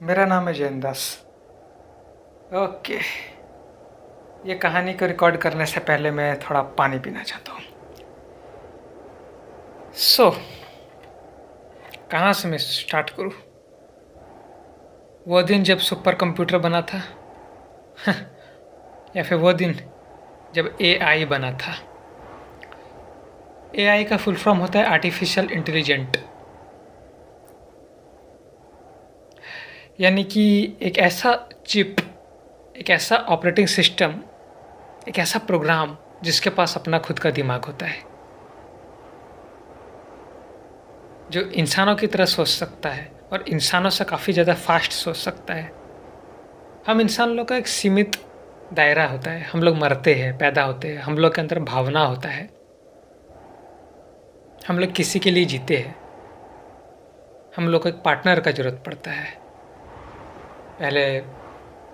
मेरा नाम है जैन दास। ओके। ये कहानी को रिकॉर्ड करने से पहले मैं थोड़ा पानी पीना चाहता हूँ। कहाँ से मैं स्टार्ट करूँ? वो दिन जब सुपर कंप्यूटर बना था या फिर वो दिन जब एआई बना था। एआई का फुल फॉर्म होता है आर्टिफिशियल इंटेलिजेंट, यानी कि एक ऐसा चिप, एक ऐसा ऑपरेटिंग सिस्टम, एक ऐसा प्रोग्राम जिसके पास अपना खुद का दिमाग होता है, जो इंसानों की तरह सोच सकता है और इंसानों से काफ़ी ज़्यादा फास्ट सोच सकता है। हम इंसान लोग का एक सीमित दायरा होता है। हम लोग मरते हैं, पैदा होते हैं, हम लोग के अंदर भावना होता है, हम लोग किसी के लिए जीते हैं, हम लोग को एक पार्टनर का ज़रूरत पड़ता है। पहले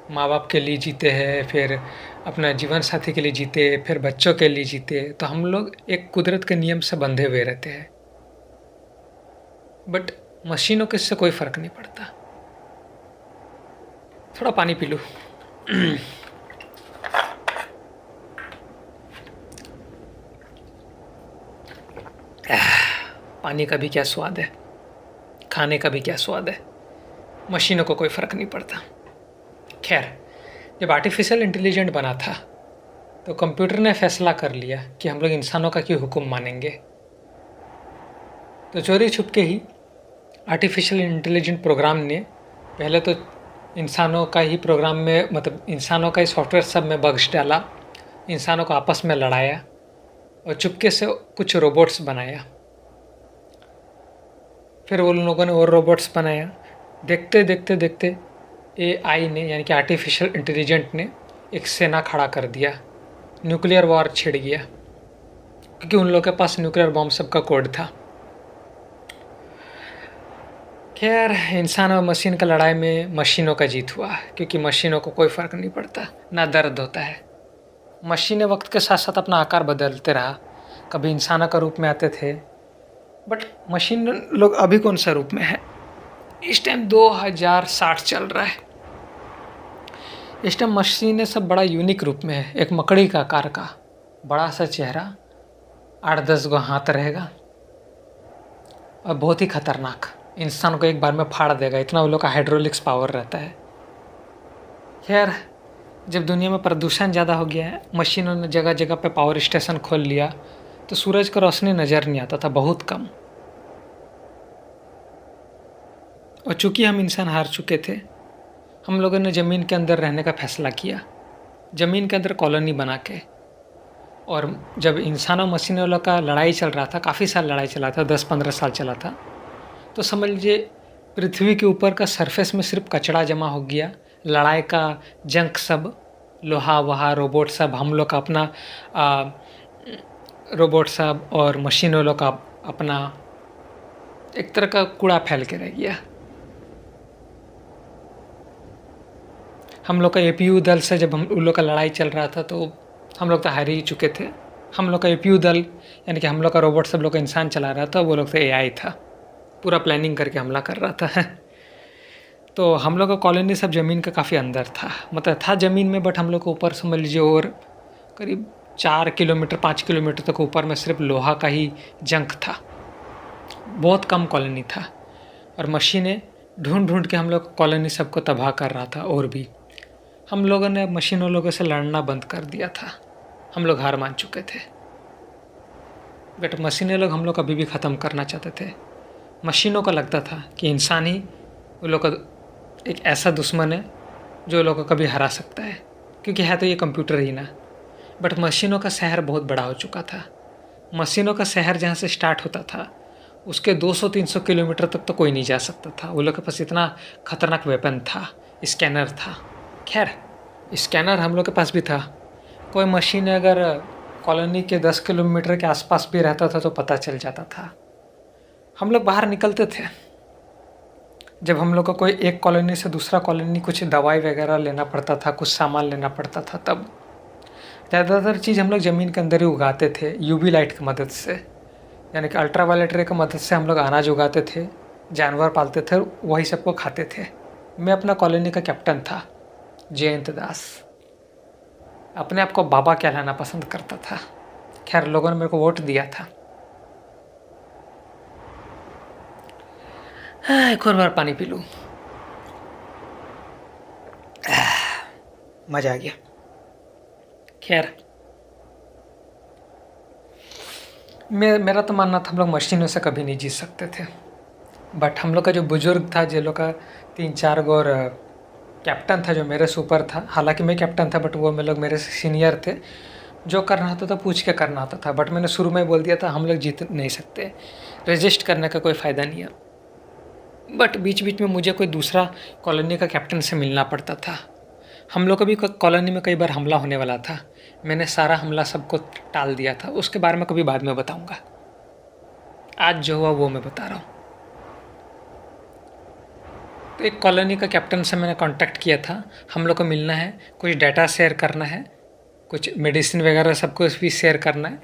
माँ बाप के लिए जीते हैं, फिर अपना जीवन साथी के लिए जीते, फिर बच्चों के लिए जीते। तो हम लोग एक कुदरत के नियम से बंधे हुए रहते हैं। बट मशीनों के इससे कोई फ़र्क नहीं पड़ता। थोड़ा पानी पी लूँ। पानी का भी क्या स्वाद है, खाने का भी क्या स्वाद है। मशीनों को कोई फ़र्क नहीं पड़ता। खैर, जब आर्टिफिशियल इंटेलिजेंट बना था तो कंप्यूटर ने फैसला कर लिया कि हम लोग इंसानों का क्यों हुक्म मानेंगे। तो चोरी छुप के ही आर्टिफिशियल इंटेलिजेंट प्रोग्राम ने पहले तो इंसानों का ही प्रोग्राम में, मतलब इंसानों का ही सॉफ्टवेयर सब में बग्स डाला, इंसानों को आपस में लड़ाया और चुपके से कुछ रोबोट्स बनाया। फिर उन लोगों ने और रोबोट्स बनाया। देखते देखते देखते एआई ने, यानी कि आर्टिफिशियल इंटेलिजेंट ने, एक सेना खड़ा कर दिया। न्यूक्लियर वॉर छिड़ गया क्योंकि उन लोगों के पास न्यूक्लियर बॉम्ब सबका कोड था। खैर, इंसान और मशीन का लड़ाई में मशीनों का जीत हुआ क्योंकि मशीनों को कोई फ़र्क नहीं पड़ता, ना दर्द होता है। मशीनें वक्त के साथ साथ अपना आकार बदलते रहा, कभी इंसानों का रूप में आते थे। बट मशीन लोग अभी कौन सा रूप में है? इस टाइम 2060 चल रहा है। इस टाइम मशीनें सब बड़ा यूनिक रूप में है। एक मकड़ी का आकार का बड़ा सा चेहरा, 8-10 गो हाथ रहेगा और बहुत ही खतरनाक, इंसान को एक बार में फाड़ देगा, इतना उन लोग का हाइड्रोलिक्स पावर रहता है। खैर, जब दुनिया में प्रदूषण ज़्यादा हो गया है, मशीनों ने जगह जगह पे पावर स्टेशन खोल लिया, तो सूरज का रोशनी नज़र नहीं आता था, बहुत कम। और चूँकि हम इंसान हार चुके थे, हम लोगों ने ज़मीन के अंदर रहने का फ़ैसला किया, ज़मीन के अंदर कॉलोनी बना के। और जब इंसानों मशीनों का लड़ाई चल रहा था, काफ़ी साल लड़ाई चला था, 10-15 साल चला था, तो समझ लीजिए पृथ्वी के ऊपर का सरफेस में सिर्फ कचरा जमा हो गया। लड़ाई का जंक सब, लोहा वहा, रोबोट सब, हम लोग का अपना रोबोट सब और मशीनों लोग का अपना, एक तरह का कूड़ा फैल के रह गया। हम लोग का एपीयू दल से जब हम उन लोग का लड़ाई चल रहा था तो हम लोग तो हार ही चुके थे। हम लोग का एपीयू दल, यानी कि हम लोग का रोबोट सब लोग का इंसान चला रहा था, वो लोग तो एआई था, पूरा प्लानिंग करके हमला कर रहा था। तो हम लोग का कॉलोनी सब ज़मीन का काफ़ी अंदर था, मतलब था ज़मीन में, बट हम लोग को ऊपर समझ लीजिए और करीब 4 किलोमीटर 5 किलोमीटर तक ऊपर में सिर्फ लोहा का ही जंक था, बहुत कम कॉलोनी था। और मशीनें ढूंढ ढूंढ के हम लोग कॉलोनी सबको तबाह कर रहा था। और भी हम लोगों ने मशीनों लोगों से लड़ना बंद कर दिया था, हम लोग हार मान चुके थे। बट मशीनें लोग हम लोग अभी भी ख़त्म करना चाहते थे। मशीनों को लगता था कि इंसान ही उन लोग का एक ऐसा दुश्मन है जो लोगों को कभी हरा सकता है, क्योंकि है तो ये कंप्यूटर ही ना। बट मशीनों का शहर बहुत बड़ा हो चुका था। मशीनों का शहर जहाँ से स्टार्ट होता था, उसके 200-300 किलोमीटर तक तो कोई नहीं जा सकता था। वो लोग के पास इतना खतरनाक वेपन था, स्कैनर था। खैर, स्कैनर हम लोग के पास भी था। कोई मशीन अगर कॉलोनी के 10 किलोमीटर के आसपास भी रहता था तो पता चल जाता था। हम लोग बाहर निकलते थे, जब हम लोग को कोई एक कॉलोनी से दूसरा कॉलोनी कुछ दवाई वगैरह लेना पड़ता था, कुछ सामान लेना पड़ता था, तब ज़्यादातर चीज़ हम लोग ज़मीन के अंदर ही उगाते थे यूवी लाइट की मदद से, यानी कि अल्ट्रा वायलेट रे की मदद से हम लोग अनाज उगाते थे, जानवर पालते थे, वही सबको खाते थे। मैं अपना कॉलोनी का कैप्टन था, जयंत दास। अपने आप को बाबा कहलाना पसंद करता था। खैर, लोगों ने मेरे को वोट दिया था। एक और बार पानी पी लूँ। मज़ा आ गया। खैर, मेरा तो मानना था हम लोग मशीनों से कभी नहीं जीत सकते थे। बट हम लोग का जो बुजुर्ग था, जो लोग का 3-4 गो और कैप्टन था जो मेरे से ऊपर था। हालांकि मैं कैप्टन था बट वो लोग मेरे से सीनियर थे। जो करना होता था पूछ के करना होता था। बट मैंने शुरू में बोल दिया था हम लोग जीत नहीं सकते, रजिस्ट करने का कोई फ़ायदा नहीं है। बट बीच बीच में मुझे कोई दूसरा कॉलोनी का कैप्टन से मिलना पड़ता था। हम लोग का भी कॉलोनी में कई बार हमला होने वाला था। मैंने सारा हमला सबको टाल दिया था। उसके बारे में कभी बाद में बताऊंगा। आज जो हुआ वो मैं बता रहा हूँ। तो एक कॉलोनी का कैप्टन से मैंने कांटेक्ट किया था। हम लोग को मिलना है, कुछ डाटा शेयर करना है, कुछ मेडिसिन वगैरह सब कुछ भी शेयर करना है।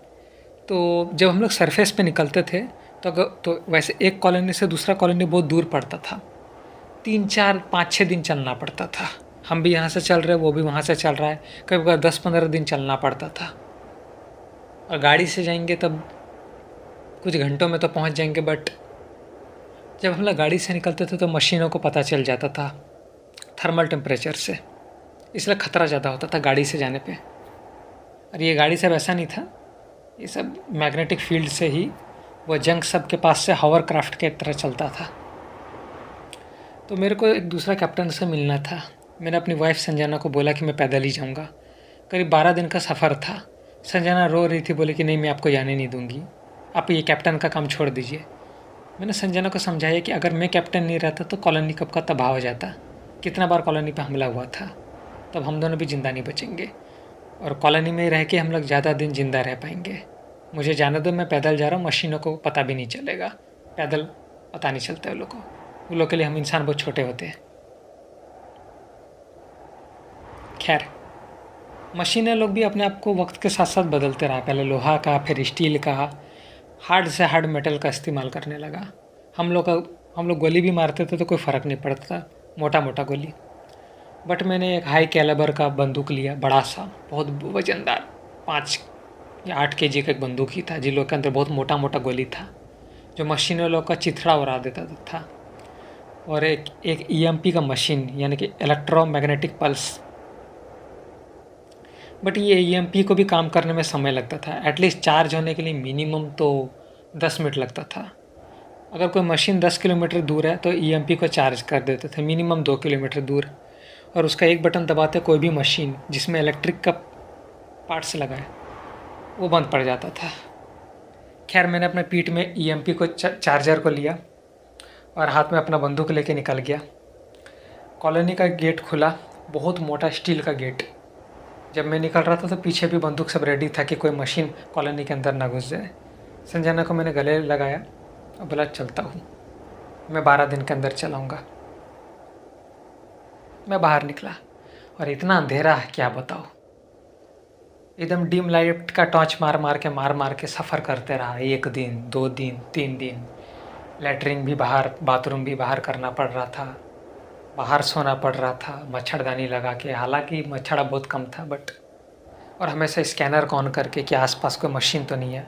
तो जब हम लोग सरफेस पे निकलते थे तो वैसे एक कॉलोनी से दूसरा कॉलोनी बहुत दूर पड़ता था। 3-4-5-6 दिन चलना पड़ता था। हम भी यहाँ से चल रहे, वो भी वहाँ से चल रहा है। कभी कभी 10-15 दिन चलना पड़ता था। और गाड़ी से जाएंगे तब कुछ घंटों में तो पहुँच जाएंगे। बट जब हम लोग गाड़ी से निकलते थे तो मशीनों को पता चल जाता था थर्मल टेम्परेचर से, इसलिए ख़तरा ज़्यादा होता था गाड़ी से जाने पे। और ये गाड़ी सब ऐसा नहीं था, ये सब मैग्नेटिक फील्ड से ही वो जंग सब के पास से हॉवर क्राफ्ट के तरह चलता था। तो मेरे को एक दूसरा कैप्टन से मिलना था। मैंने अपनी वाइफ संजना को बोला कि मैं पैदल ही जाऊँगा। करीब 12 दिन का सफ़र था। संजना रो रही थी, बोली कि नहीं मैं आपको जाने नहीं दूँगी, आप ये कैप्टन का काम छोड़ दीजिए। मैंने संजना को समझाया कि अगर मैं कैप्टन नहीं रहता तो कॉलोनी कब का तबाह हो जाता। कितना बार कॉलोनी पे हमला हुआ था, तब हम दोनों भी ज़िंदा नहीं बचेंगे। और कॉलोनी में ही रह के हम लोग ज़्यादा दिन ज़िंदा रह पाएंगे। मुझे जाने दो, मैं पैदल जा रहा हूँ, मशीनों को पता भी नहीं चलेगा। पैदल पता नहीं चलता है उन लोगों के लिए हम इंसान बहुत छोटे होते हैं। खैर, मशीनें लोग भी अपने आप को वक्त के साथ साथ बदलते रहा। पहले लोहा का, फिर स्टील का, हार्ड से हार्ड मेटल का इस्तेमाल करने लगा। हम लोग गोली भी मारते थे तो कोई फ़र्क नहीं पड़ता, मोटा मोटा गोली। बट मैंने एक हाई कैलिबर का बंदूक लिया, बड़ा सा, बहुत वजनदार, 5 या 8 केजी का एक बंदूक ही था, जिन लोग के अंदर बहुत मोटा मोटा गोली था जो मशीनों लोग का चिथड़ा उड़ा देता था। और एक ईएमपी का मशीन, यानी कि इलेक्ट्रोमैग्नेटिक पल्स। बट ये ईएमपी को भी काम करने में समय लगता था। एटलीस्ट चार्ज होने के लिए मिनिमम तो 10 मिनट लगता था। अगर कोई मशीन 10 किलोमीटर दूर है तो ईएमपी को चार्ज कर देते थे मिनिमम 2 किलोमीटर दूर। और उसका एक बटन दबाते कोई भी मशीन जिसमें इलेक्ट्रिक का पार्ट्स लगाए वो बंद पड़ जाता था। खैर, मैंने अपने पीठ में ईएमपी को चार्जर को लिया और हाथ में अपना बंदूक लेके निकल गया। कॉलोनी का गेट खुला, बहुत मोटा स्टील का गेट। जब मैं निकल रहा था तो पीछे भी बंदूक सब रेडी था कि कोई मशीन कॉलोनी के अंदर ना घुस जाए। संजना को मैंने गले लगाया और बोला चलता हूँ, मैं 12 दिन के अंदर चलाऊँगा। मैं बाहर निकला और इतना अंधेरा है क्या बताओ। एकदम डिम लाइट का टॉर्च मार मार के सफ़र करते रहा। 1 दिन, 2 दिन, 3 दिन। लैट्रिन भी बाहर, बाथरूम भी बाहर करना पड़ रहा था, बाहर सोना पड़ रहा था मच्छरदानी लगा के। हालांकि मच्छर बहुत कम था बट, और हमेशा स्कैनर को ऑन करके कि आसपास कोई मशीन तो नहीं है।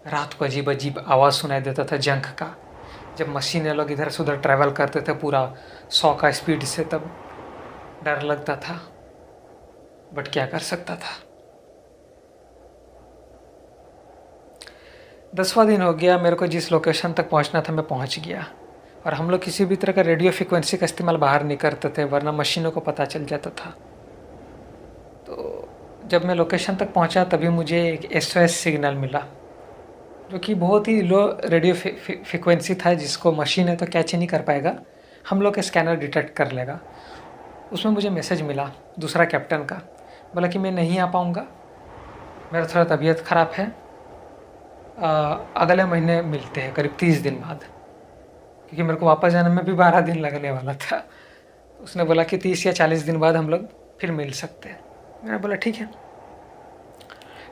रात को अजीब अजीब आवाज़ सुनाई देता था जंख का। जब मशीनें लोग इधर से उधर ट्रैवल करते थे पूरा 100 का स्पीड से, तब डर लगता था। बट क्या कर सकता था। 10वां दिन हो गया, मेरे को जिस लोकेशन तक पहुंचना था मैं पहुंच गया। और हम लोग किसी भी तरह का रेडियो फ्रिक्वेंसी का इस्तेमाल बाहर नहीं करते थे, वरना मशीनों को पता चल जाता था। तो जब मैं लोकेशन तक पहुंचा तभी मुझे एक SOS सिग्नल मिला, जो कि बहुत ही लो रेडियो फ्रिक्वेंसी था, जिसको मशीन है तो कैच नहीं कर पाएगा, हम लोग का स्कैनर डिटेक्ट कर लेगा। उसमें मुझे मैसेज मिला दूसरा कैप्टन का, बोला कि मैं नहीं आ पाऊँगा, मेरा थोड़ा तबीयत ख़राब है, अगले महीने मिलते हैं करीब 30 दिन बाद, क्योंकि मेरे को वापस जाने में भी 12 दिन लगने वाला था। उसने बोला कि 30 या 40 दिन बाद हम लोग फिर मिल सकते हैं। मैंने बोला ठीक है।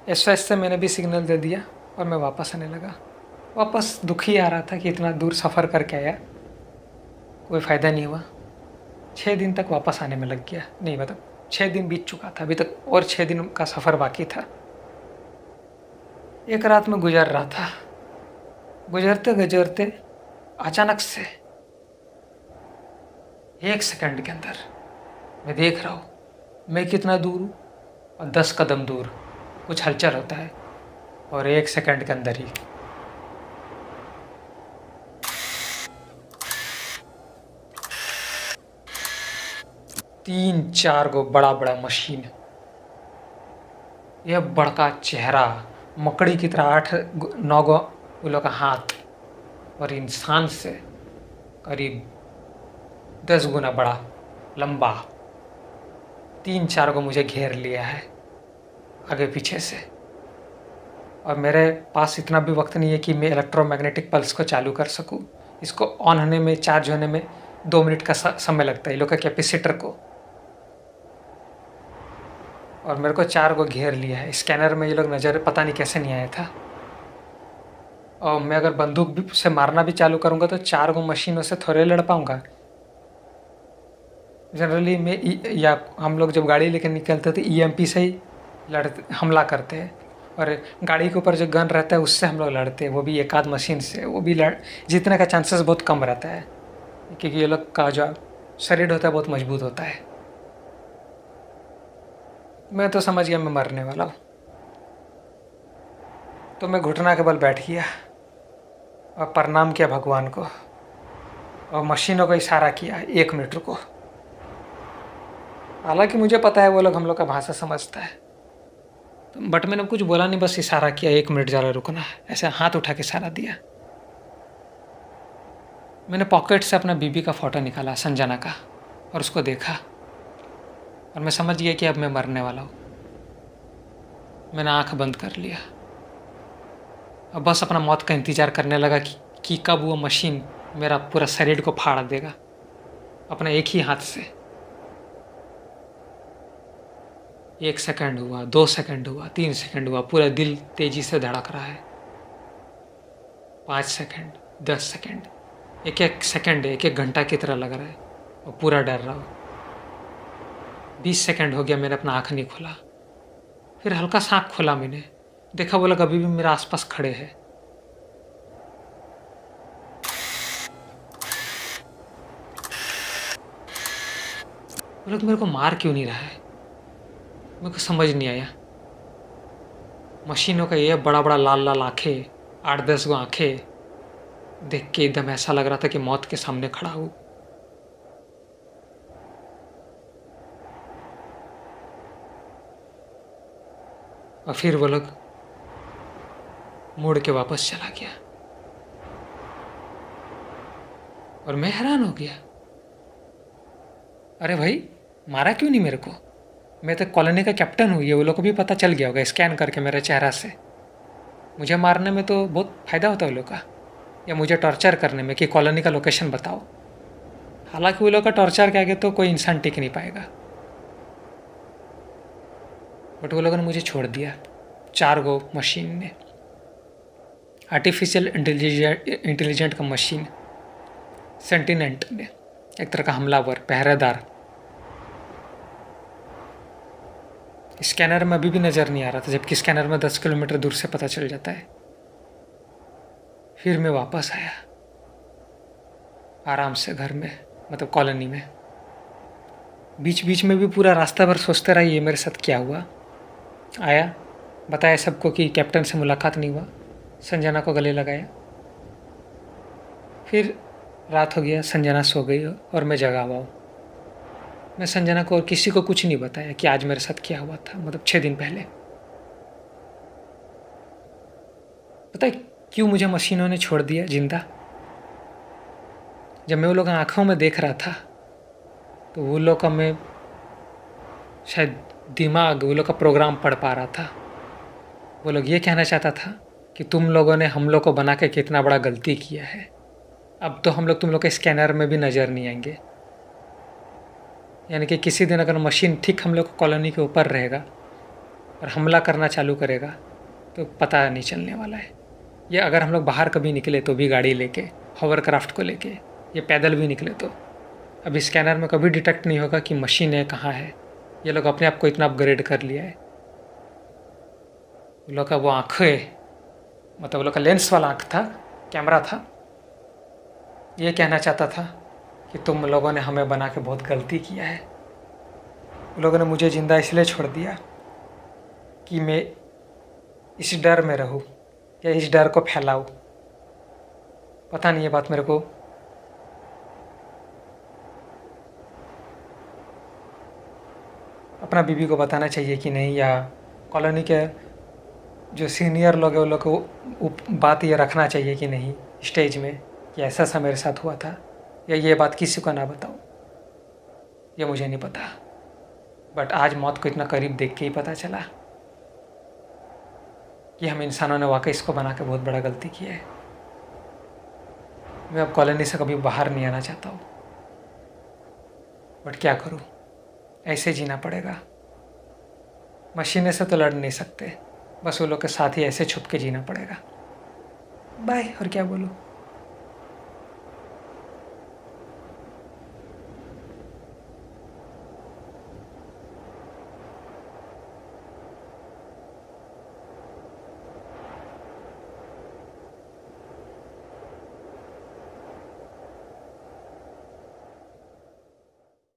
SOS से मैंने भी सिग्नल दे दिया और मैं वापस आने लगा। वापस दुखी आ रहा था कि इतना दूर सफ़र करके आया, कोई फ़ायदा नहीं हुआ। 6 दिन तक वापस आने में लग गया। नहीं मतलब 6 दिन बीत चुका था, अभी तक और 6 दिन का सफ़र बाकी था। एक रात में गुजर रहा था, गुजरते गुजरते अचानक से 1 सेकंड के अंदर मैं देख रहा हूँ मैं कितना दूर हूँ, और 10 कदम दूर कुछ हलचल होता है, और 1 सेकंड के अंदर ही 3-4 गो बड़ा बड़ा मशीन, यह बड़का चेहरा, मकड़ी की तरह 8-9 गो उन लोग का हाथ, और इंसान से करीब 10 गुना बड़ा लंबा 3-4 को मुझे घेर लिया है आगे पीछे से। और मेरे पास इतना भी वक्त नहीं है कि मैं इलेक्ट्रोमैग्नेटिक पल्स को चालू कर सकूं। इसको ऑन होने में, चार्ज होने में 2 मिनट का समय लगता है, ये लोग का कैपेसिटर को। और मेरे को 4 को घेर लिया है। स्कैनर में ये लोग नज़र पता नहीं कैसे नहीं आया था। और मैं अगर बंदूक भी से मारना भी चालू करूँगा तो 4 गो मशीनों से थोड़े लड़ पाऊँगा। जनरली या हम लोग जब गाड़ी लेकर निकलते थे ईएमपी से ही हमला करते हैं, और गाड़ी के ऊपर जो गन रहता है उससे हम लोग लड़ते हैं, वो भी एक आध मशीन से। वो भी जीतने का चांसेस बहुत कम रहता है, क्योंकि ये लोग का जो शरीर होता है बहुत मजबूत होता है। मैं तो समझ गया मैं मरने वाला हूँ, तो मैं घुटना के बल बैठ गया और प्रणाम किया भगवान को, और मशीनों को इशारा किया 1 मिनट रुको। हालांकि मुझे पता है वो लोग हम लोग का भाषा समझता है, बट मैंने कुछ बोला नहीं, बस इशारा किया 1 मिनट ज़रा रुकना, ऐसे हाथ उठा के इशारा दिया। मैंने पॉकेट से अपना बीबी का फ़ोटो निकाला, संजना का, और उसको देखा, और मैं समझ गया कि अब मैं मरने वाला हूँ। मैंने आँख बंद कर लिया, अब बस अपना मौत का इंतज़ार करने लगा कि कब वो मशीन मेरा पूरा शरीर को फाड़ देगा अपने एक ही हाथ से। 1 सेकंड हुआ, 2 सेकंड हुआ, 3 सेकंड हुआ, पूरा दिल तेज़ी से धड़क रहा है। 5 सेकंड, 10 सेकंड, एक एक सेकंड एक एक घंटा की तरह लग रहा है, और पूरा डर रहा हूँ। 20 सेकंड हो गया, मैंने अपना आँख नहीं खोला। फिर हल्का सा आँख खोला, मैंने देखा वो लोग अभी भी मेरे आसपास खड़े हैं। वो लोग मेरे को मार क्यों नहीं रहा है, मेरे को समझ नहीं आया। मशीनों का ये बड़ा बड़ा लाल लाल आँखें, 8-10 गो आँखें देख के एकदम ऐसा लग रहा था कि मौत के सामने खड़ा हूँ। और फिर वो लोग मुड़ के वापस चला गया, और मैं हैरान हो गया, अरे भाई मारा क्यों नहीं मेरे को? मैं तो कॉलोनी का कैप्टन हूँ, ये वो लोग को भी पता चल गया होगा स्कैन करके मेरे चेहरा से। मुझे मारने में तो बहुत फ़ायदा होता है वो लोग का, या मुझे टॉर्चर करने में कि कॉलोनी का लोकेशन बताओ। हालांकि वो लोग का टॉर्चर के आगे तो कोई इंसान टिक नहीं पाएगा, बट वो लोगों ने मुझे छोड़ दिया। 4 गो मशीन ने, आर्टिफिशियल इंटेलिजेंट का मशीन, सेंटिनेंट ने, एक तरह का हमलावर, पहरेदार। स्कैनर में अभी भी नज़र नहीं आ रहा था, जबकि स्कैनर में 10 किलोमीटर दूर से पता चल जाता है। फिर मैं वापस आया आराम से घर में, मतलब कॉलोनी में। बीच बीच में भी पूरा रास्ता भर सोचते रहा ये मेरे साथ क्या हुआ। आया, बताया सबको कि कैप्टन से मुलाकात नहीं हुआ, संजना को गले लगाया। फिर रात हो गया, संजना सो गई और मैं जगा हुआ हूँ। मैं संजना को और किसी को कुछ नहीं बताया कि आज मेरे साथ क्या हुआ था, मतलब 6 दिन पहले। पता है क्यों मुझे मशीनों ने छोड़ दिया जिंदा? जब मैं वो लोग आँखों में देख रहा था तो वो लोग का, मैं शायद दिमाग वो लोग का प्रोग्राम पढ़ पा रहा था। वो लोग ये कहना चाहता था कि तुम लोगों ने हम लोग को बना के कितना बड़ा गलती किया है, अब तो हम लोग तुम लोग के स्कैनर में भी नज़र नहीं आएंगे। यानी कि किसी दिन अगर मशीन ठीक हम लोग कॉलोनी के ऊपर रहेगा और हमला करना चालू करेगा तो पता नहीं चलने वाला है। या अगर हम लोग बाहर कभी निकले तो भी गाड़ी लेके, हॉवरक्राफ्ट को लेके, या पैदल भी निकले तो अभी स्कैनर में कभी डिटेक्ट नहीं होगा कि मशीन है कहाँ है। ये लोग अपने आप को इतना अपग्रेड कर लिया है। उन लोग का वो आँखें, मतलब उन लोग का लेंस वाला आँख था, कैमरा था, ये कहना चाहता था कि तुम लोगों ने हमें बना के बहुत गलती किया है। उन लोगों ने मुझे ज़िंदा इसलिए छोड़ दिया कि मैं इस डर में रहूं या इस डर को फैलाऊं। पता नहीं ये बात मेरे को अपना बीवी को बताना चाहिए कि नहीं, या कॉलोनी के जो सीनियर लोग हैं उन लोग को बात ये रखना चाहिए कि नहीं स्टेज में कि ऐसा ऐसा मेरे साथ हुआ था, या ये बात किसी को ना बताऊं। ये मुझे नहीं पता, बट आज मौत को इतना करीब देख के ही पता चला कि हम इंसानों ने वाकई इसको बना के बहुत बड़ा गलती किया है। मैं अब कॉलोनी से कभी बाहर नहीं आना चाहता हूँ, बट क्या करूँ, ऐसे जीना पड़ेगा। मशीनें से तो लड़ नहीं सकते, बस वो लोग के साथ ही ऐसे छुप के जीना पड़ेगा। बाय, और क्या बोलूँ।